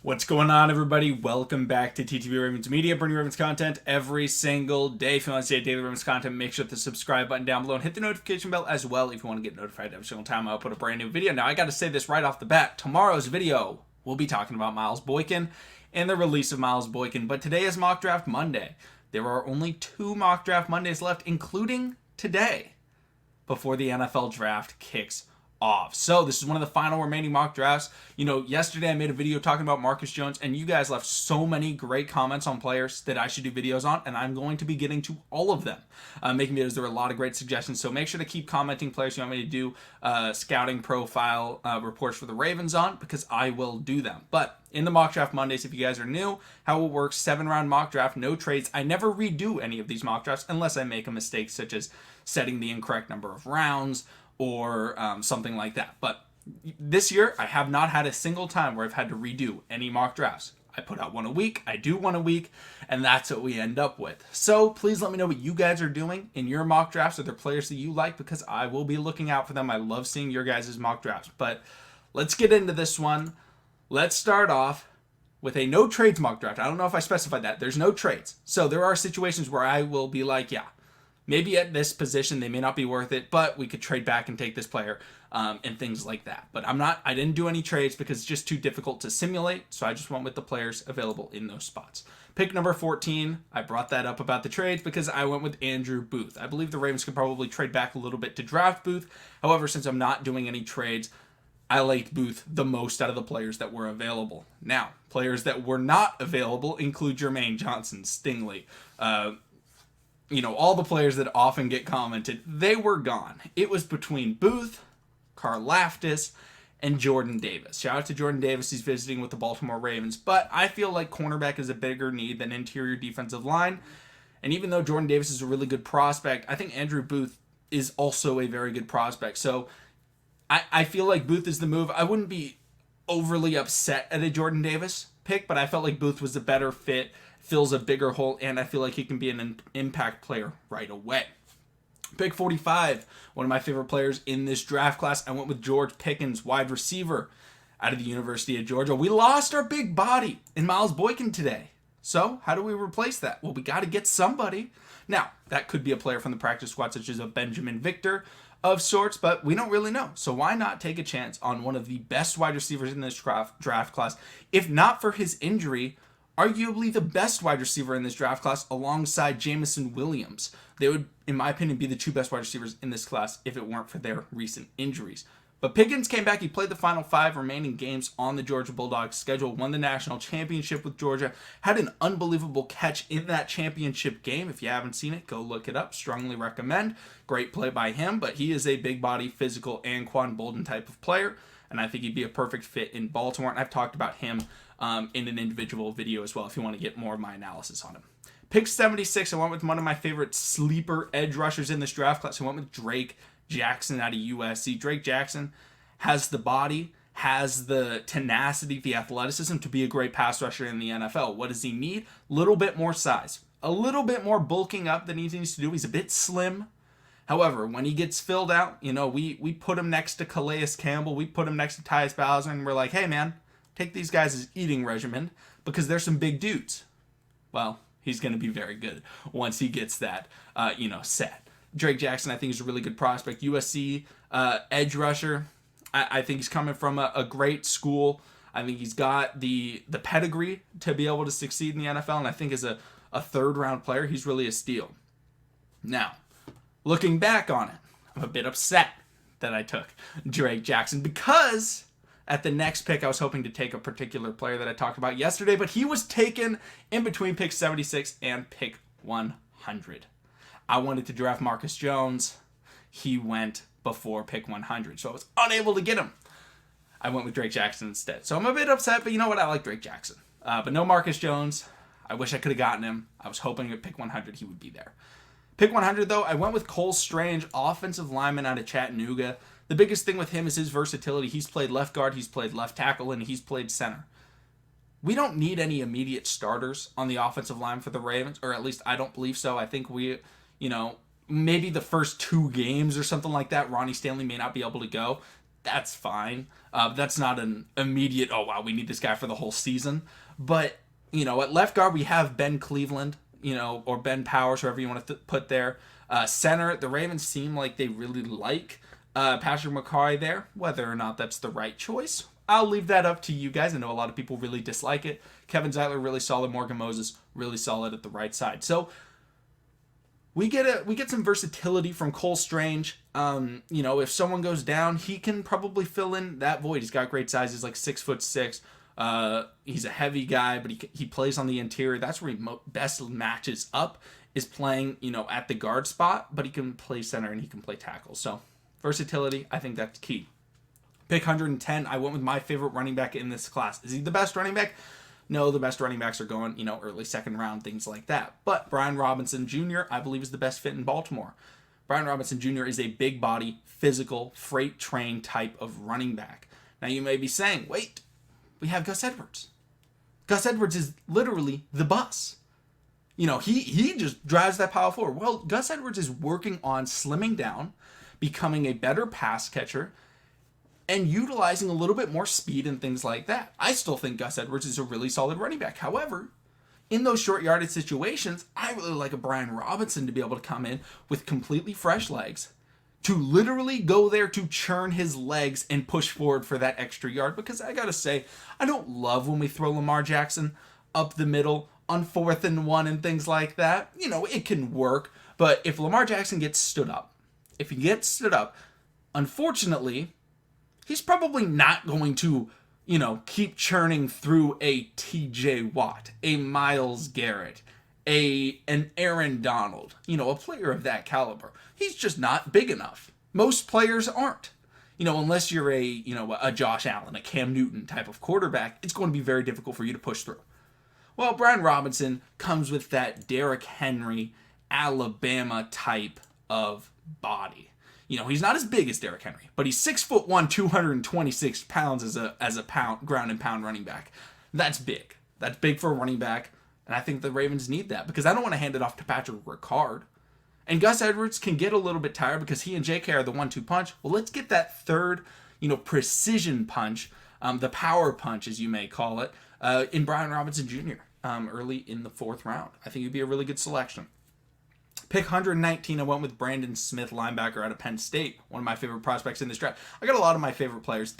What's going on, everybody? Welcome back to TTV Ravens Media, bringing Ravens content every single day. If you want to see daily Ravens content, make sure to hit the subscribe button down below and hit the notification bell as well if you want to get notified every single time I upload a brand new video. Now, I got to say this right off the bat. Tomorrow's video, we'll be talking about Miles Boykin and the release of Miles Boykin, but today is Mock Draft Monday. There are only 2 Mock Draft Mondays left, including today, before the NFL Draft kicks off. So this is one of the final remaining mock drafts. Yesterday I made a video talking about Marcus Jones, and you guys left so many great comments on players that I should do videos on, and I'm going to be getting to all of them. Making videos, there were a lot of great suggestions, so make sure to keep commenting players you want me to do scouting profile reports for the Ravens on, because I will do them. But in the mock draft Mondays, if you guys are new, how it works, 7-round mock draft, no trades. I never redo any of these mock drafts unless I make a mistake, such as setting the incorrect number of rounds or something like that. But this year, I have not had a single time where I've had to redo any mock drafts. I put out one a week, I do one a week, and that's what we end up with. So please let me know what you guys are doing in your mock drafts. Are there players that you like? Because I will be looking out for them. I love seeing your guys' mock drafts. But let's get into this one. Let's start off with a no trades mock draft. I don't know if I specified that. There's no trades. So there are situations where I will be like, yeah, maybe at this position they may not be worth it, but we could trade back and take this player and things like that. But I didn't do any trades because it's just too difficult to simulate, so I just went with the players available in those spots. Pick number 14, I brought that up about the trades because I went with Andrew Booth. I believe the Ravens could probably trade back a little bit to draft Booth. However, since I'm not doing any trades, I liked Booth the most out of the players that were available. Now, players that were not available include Jermaine Johnson, Stingley, all the players that often get commented, they were gone. It was between Booth, Karlaftis, and Jordan Davis. Shout out to Jordan Davis. He's visiting with the Baltimore Ravens. But I feel like cornerback is a bigger need than interior defensive line. And even though Jordan Davis is a really good prospect, I think Andrew Booth is also a very good prospect. So I feel like Booth is the move. I wouldn't be overly upset at a Jordan Davis pick, but I felt like Booth was a better fit, fills a bigger hole, and I feel like he can be an impact player right away. Pick 45, one of my favorite players in this draft class. I went with George Pickens, wide receiver out of the University of Georgia. We lost our big body in Miles Boykin today. So how do we replace that? Well, we got to get somebody. Now, that could be a player from the practice squad, such as a Benjamin Victor of sorts, but we don't really know. So why not take a chance on one of the best wide receivers in this draft class? If not for his injury, arguably the best wide receiver in this draft class alongside Jameson Williams. They would, in my opinion, be the 2 best wide receivers in this class if it weren't for their recent injuries. But Pickens came back. He played the final 5 remaining games on the Georgia Bulldogs schedule, won the national championship with Georgia, had an unbelievable catch in that championship game. If you haven't seen it, go look it up. Strongly recommend. Great play by him, but he is a big body, physical, and Quan Bolden type of player, and I think he'd be a perfect fit in Baltimore, and I've talked about him in an individual video as well if you want to get more of my analysis on him. Pick 76, I went with one of my favorite sleeper edge rushers in this draft class. I went with Drake Jackson out of USC. Drake Jackson has the body, has the tenacity, the athleticism to be a great pass rusher in the NFL. What does he need? A little bit more size. A little bit more bulking up than he needs to do. He's a bit slim. However, when he gets filled out, we put him next to Calais Campbell. We put him next to Tyus Bowser, and we're like, hey, man, take these guys' eating regimen because they're some big dudes. Well, he's going to be very good once he gets that, set. Drake Jackson, I think, is a really good prospect. USC edge rusher. I think he's coming from a great school. I think he's got the pedigree to be able to succeed in the NFL, and I think as a 3rd-round player, he's really a steal. Now, looking back on it, I'm a bit upset that I took Drake Jackson because at the next pick, I was hoping to take a particular player that I talked about yesterday, but he was taken in between pick 76 and pick 100. I wanted to draft Marcus Jones. He went before pick 100, so I was unable to get him. I went with Drake Jackson instead. So I'm a bit upset, but you know what? I like Drake Jackson. But no Marcus Jones. I wish I could have gotten him. I was hoping at pick 100 he would be there. Pick 100, though, I went with Cole Strange, offensive lineman out of Chattanooga. The biggest thing with him is his versatility. He's played left guard, he's played left tackle, and he's played center. We don't need any immediate starters on the offensive line for the Ravens, or at least I don't believe so. I think maybe the first 2 games or something like that, Ronnie Stanley may not be able to go. that's fine. That's not an immediate, oh, wow, we need this guy for the whole season. But, at left guard, we have Ben Cleveland, or Ben Powers, whoever you want to put there. Center, the Ravens seem like they really like Patrick McCarry there. Whether or not that's the right choice, I'll leave that up to you guys. I know a lot of people really dislike it. Kevin Zeitler, really solid. Morgan Moses, really solid at the right side. So we get some versatility from Cole Strange. If someone goes down, he can probably fill in that void. He's got great size. He's like 6'6". He's a heavy guy, but he plays on the interior. That's where he best matches up, is playing, at the guard spot, but he can play center and he can play tackle. So versatility, I think that's key. Pick 110, I went with my favorite running back in this class. Is he the best running back? No, the best running backs are going, early second round, things like that. But Brian Robinson Jr., I believe, is the best fit in Baltimore. Brian Robinson Jr. is a big body, physical, freight train type of running back. Now you may be saying, wait, we have Gus Edwards. Gus Edwards is literally the bus. He just drives that power forward. Well, Gus Edwards is working on slimming down, becoming a better pass catcher, and utilizing a little bit more speed and things like that. I still think Gus Edwards is a really solid running back. However, in those short yardage situations, I really like a Brian Robinson to be able to come in with completely fresh legs, to literally go there to churn his legs and push forward for that extra yard. Because I gotta say, I don't love when we throw Lamar Jackson up the middle on 4th and 1 and things like that. It can work, but if Lamar Jackson gets stood up, unfortunately, he's probably not going to, keep churning through a TJ Watt, a Myles Garrett, an Aaron Donald, a player of that caliber. He's just not big enough. Most players aren't. Unless you're a Josh Allen, a Cam Newton type of quarterback, it's going to be very difficult for you to push through. Well, Brian Robinson comes with that Derrick Henry, Alabama type of body. He's not as big as Derrick Henry, but he's 6'1", 226 pounds as a ground and pound running back. That's big. That's big for a running back, and I think the Ravens need that, because I don't want to hand it off to Patrick Ricard. And Gus Edwards can get a little bit tired because he and JK are the 1-2 punch. Well, let's get that third, precision punch, the power punch, as you may call it, in Brian Robinson Jr. Early in the 4th round. I think it'd be a really good selection. Pick 119, I went with Brandon Smith, linebacker out of Penn State, one of my favorite prospects in this draft. I got a lot of my favorite players.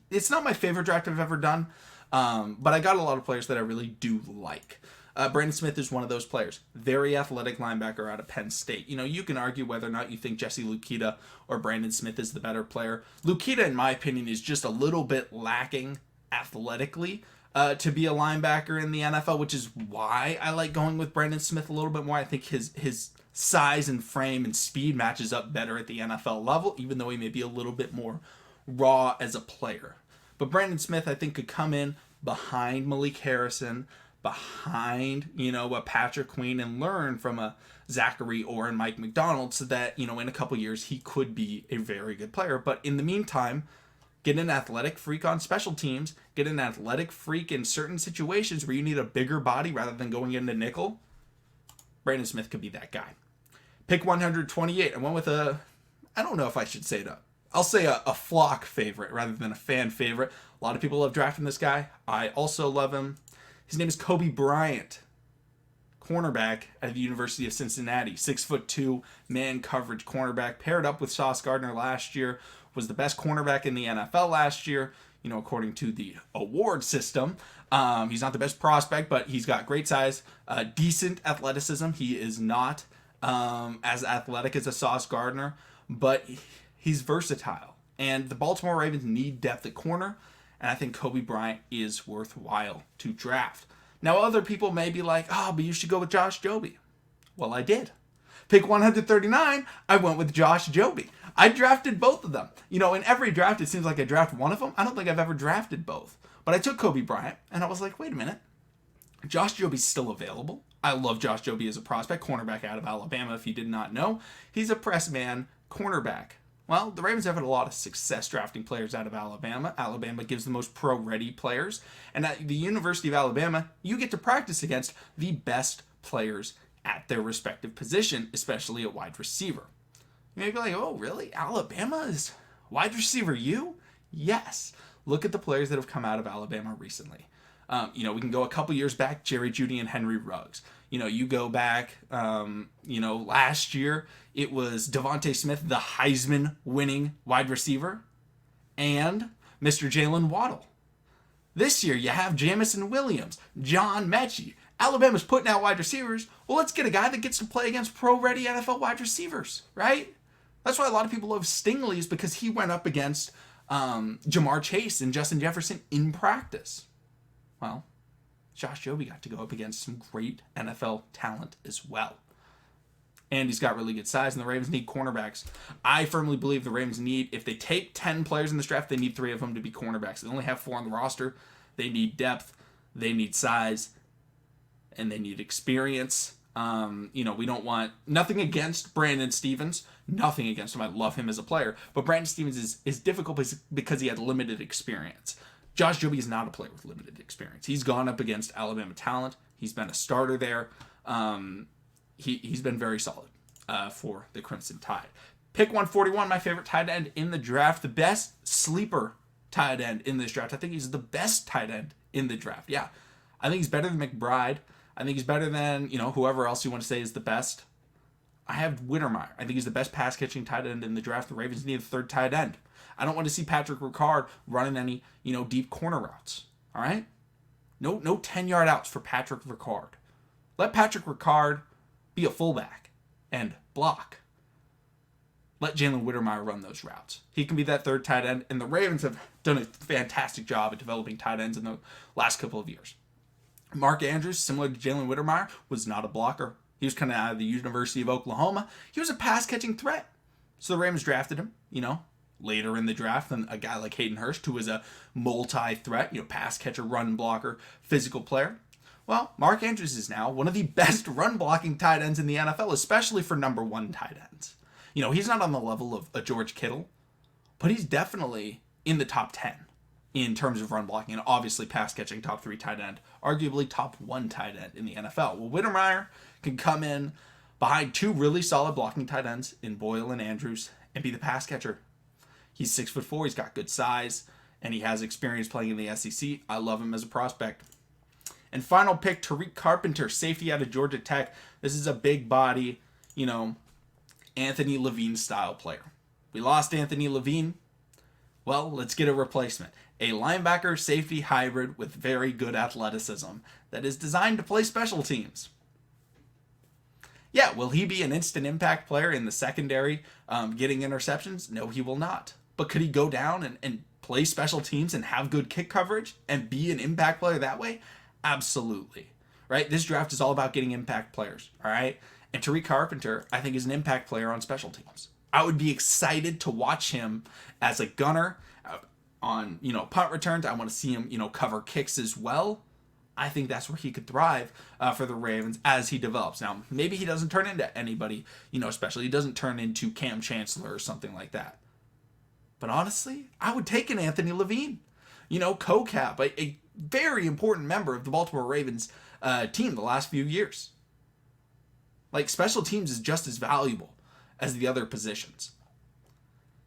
It's not my favorite draft I've ever done, but I got a lot of players that I really do like. Brandon Smith is one of those players. Very athletic linebacker out of Penn State. You can argue whether or not you think Jesse Luketa or Brandon Smith is the better player. Luketa, in my opinion, is just a little bit lacking athletically to be a linebacker in the NFL, which is why I like going with Brandon Smith a little bit more. I think his size and frame and speed matches up better at the NFL level, even though he may be a little bit more raw as a player. But Brandon Smith, I think, could come in behind Malik Harrison, behind, a Patrick Queen, and learn from a Zachary or and Mike McDonald, so that, in a couple years, he could be a very good player. But in the meantime, get an athletic freak on special teams, get an athletic freak in certain situations where you need a bigger body rather than going into nickel. Brandon Smith could be that guy. Pick 128. I went with I don't know if I should say it. I'll say a flock favorite rather than a fan favorite. A lot of people love drafting this guy. I also love him. His name is Kobe Bryant, cornerback at the University of Cincinnati. 6'2", man coverage cornerback, paired up with Sauce Gardner last year. Was the best cornerback in the NFL last year, according to the award system. He's not the best prospect, but he's got great size, decent athleticism. He is not as athletic as a Sauce Gardner, but he's versatile. And the Baltimore Ravens need depth at corner, and I think Kobe Bryant is worthwhile to draft. Now, other people may be like, but you should go with Josh Jobe. Well, I did. Pick 139, I went with Josh Jobe. I drafted both of them. In every draft, it seems like I draft one of them. I don't think I've ever drafted both. But I took Kobe Bryant, and I was like, wait a minute. Josh Jobe's still available. I love Josh Jobe as a prospect, cornerback out of Alabama, if you did not know. He's a press man cornerback. Well, the Ravens have had a lot of success drafting players out of Alabama. Alabama gives the most pro-ready players. And at the University of Alabama, you get to practice against the best players at their respective position, especially at wide receiver. You may be like, oh, really? Alabama is wide receiver you? Yes. Look at the players that have come out of Alabama recently. We can go a couple years back, Jerry Jeudy and Henry Ruggs. You go back, last year, it was Devontae Smith, the Heisman winning wide receiver, and Mr. Jalen Waddle. This year, you have Jamison Williams, John Mechie. Alabama's putting out wide receivers. Well, let's get a guy that gets to play against pro-ready NFL wide receivers, right? That's why a lot of people love Stingley, is because he went up against Jamar Chase and Justin Jefferson in practice. Well, Josh Jobe got to go up against some great NFL talent as well. And he's got really good size, and the Ravens need cornerbacks. I firmly believe the Ravens need, if they take 10 players in this draft, they need 3 of them to be cornerbacks. They only have 4 on the roster. They need depth, they need size, and they need experience. We don't want, nothing against Brandon Stevens. Nothing against him. I love him as a player. But Brandon Stevens is difficult because he had limited experience. Josh Jobe is not a player with limited experience. He's gone up against Alabama talent. He's been a starter there. He's been very solid for the Crimson Tide. Pick 141, my favorite tight end in the draft. The best sleeper tight end in this draft. I think he's the best tight end in the draft. Yeah. I think he's better than McBride. I think he's better than, whoever else you want to say is the best. I have Whittermeyer. I think he's the best pass-catching tight end in the draft. The Ravens need a third tight end. I don't want to see Patrick Ricard running any, deep corner routes. All right? No 10-yard outs for Patrick Ricard. Let Patrick Ricard be a fullback and block. Let Jalen Whittermeyer run those routes. He can be that third tight end, and the Ravens have done a fantastic job at developing tight ends in the last couple of years. Mark Andrews, similar to Jalen Whittermeyer, was not a blocker. He was kind of out of the University of Oklahoma. He was a pass-catching threat. So the Ravens drafted him, later in the draft than a guy like Hayden Hurst, who was a multi-threat, pass catcher, run blocker, physical player. Well, Mark Andrews is now one of the best run-blocking tight ends in the NFL, especially for number 1 tight ends. He's not on the level of a George Kittle, but he's definitely in the top 10 in terms of run blocking, and obviously pass catching, top 3 tight end, arguably top 1 tight end in the NFL. Well, Whittermeyer can come in behind 2 really solid blocking tight ends in Boyle and Andrews and be the pass catcher. He's 6'4", he's got good size, and he has experience playing in the SEC. I love him as a prospect. And final pick, Tariq Carpenter, safety out of Georgia Tech. This is a big body, Anthony Levine style player. We lost Anthony Levine. Well, let's get a replacement. A linebacker safety hybrid with very good athleticism that is designed to play special teams. Yeah, will he be an instant impact player in the secondary getting interceptions? No, he will not. But could he go down and play special teams and have good kick coverage and be an impact player that way? Absolutely. Right? This draft is all about getting impact players. All right? And Tariq Carpenter, I think, is an impact player on special teams. I would be excited to watch him as a gunner on, punt returns. I want to see him, cover kicks as well. I think that's where he could thrive for the Ravens as he develops. Now, maybe he doesn't turn into anybody, especially he doesn't turn into Cam Chancellor or something like that. But honestly, I would take an Anthony Levine, co-cap, a very important member of the Baltimore Ravens team the last few years. Like, special teams is just as valuable as the other positions.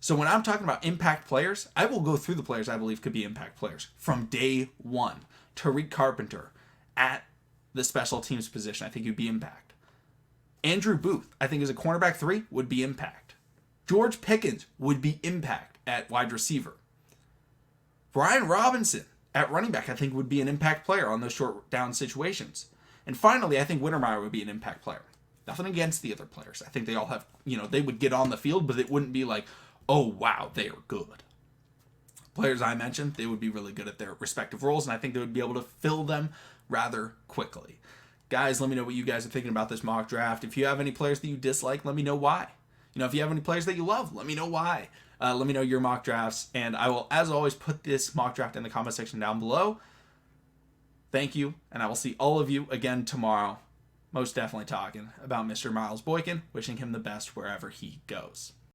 So when I'm talking about impact players, I will go through the players I believe could be impact players from day one. Tariq Carpenter at the special teams position, I think he'd be impact. Andrew Booth, I think as a cornerback 3, would be impact. George Pickens would be impact at wide receiver. Brian Robinson at running back, I think would be an impact player on those short down situations. And finally, I think Whittermeyer would be an impact player. Nothing against the other players. I think they all have, they would get on the field, but it wouldn't be like, oh, wow, they are good. Players I mentioned, they would be really good at their respective roles, and I think they would be able to fill them rather quickly. Guys, let me know what you guys are thinking about this mock draft. If you have any players that you dislike, let me know why. If you have any players that you love, let me know why. Let me know your mock drafts, and I will, as always, put this mock draft in the comment section down below. Thank you, and I will see all of you again tomorrow. Most definitely talking about Mr. Miles Boykin, wishing him the best wherever he goes.